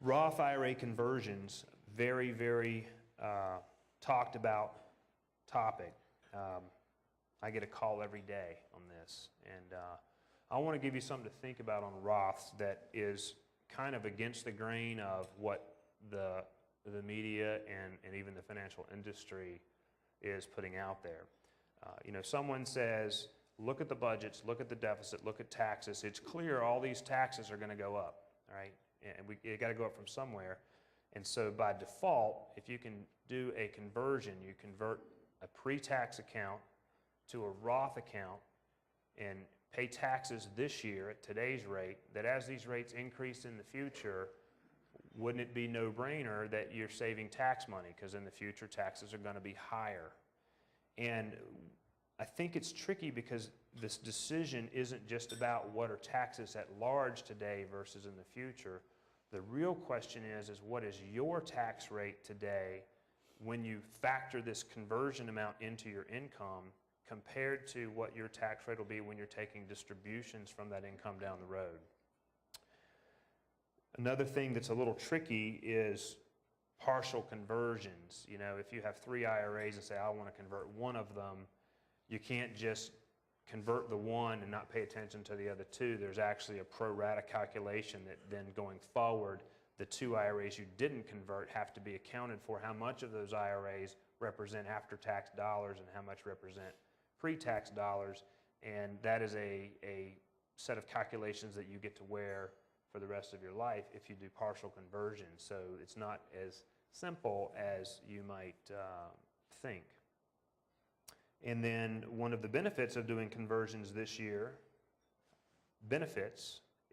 Roth IRA conversions, very, very talked about topic. I get a call every day on this, and I want to give you something to think about on Roths that is kind of against the grain of what the media and even the financial industry is putting out there. Someone says, look at the budgets, look at the deficit, look at taxes. It's clear all these taxes are going to go up, right? And you got to go up from somewhere. And so by default, if you can do a conversion, you convert a pre-tax account to a Roth account and pay taxes this year at today's rate, that as these rates increase in the future, wouldn't it be no-brainer that you're saving tax money, because in the future taxes are going to be higher? And I think it's tricky because this decision isn't just about what are taxes at large today versus in the future. The real question is what is your tax rate today when you factor this conversion amount into your income compared to what your tax rate will be when you're taking distributions from that income down the road. Another thing that's a little tricky is partial conversions. If you have 3 IRAs and say, I want to convert one of them, you can't just convert the one and not pay attention to the other 2. There's actually a pro rata calculation that then going forward, the 2 IRAs you didn't convert have to be accounted for. How much of those IRAs represent after-tax dollars and how much represent pre-tax dollars, and that is a set of calculations that you get to wear for the rest of your life if you do partial conversion. So it's not as simple as you might think. And then one of the benefits of doing conversions this year,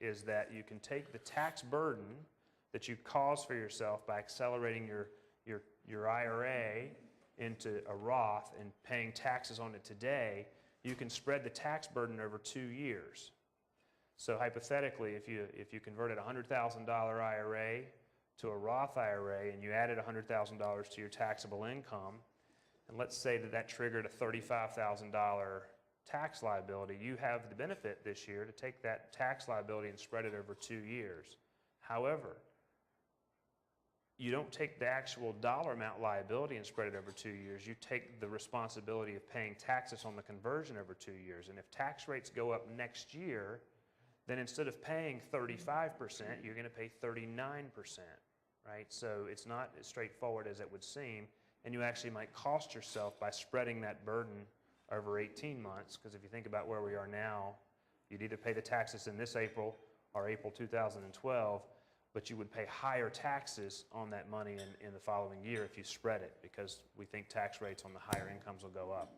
is that you can take the tax burden that you cause for yourself by accelerating your IRA into a Roth and paying taxes on it today. You can spread the tax burden over 2 years. So hypothetically, if you converted a $100,000 IRA to a Roth IRA and you added $100,000 to your taxable income, and let's say that triggered a $35,000 tax liability, you have the benefit this year to take that tax liability and spread it over 2 years. However, you don't take the actual dollar amount liability and spread it over 2 years. You take the responsibility of paying taxes on the conversion over 2 years. And if tax rates go up next year, then instead of paying 35%, you're going to pay 39%, right? So it's not as straightforward as it would seem, and you actually might cost yourself by spreading that burden over 18 months, because if you think about where we are now, you'd either pay the taxes in this April or April 2012, but you would pay higher taxes on that money in the following year if you spread it, because we think tax rates on the higher incomes will go up.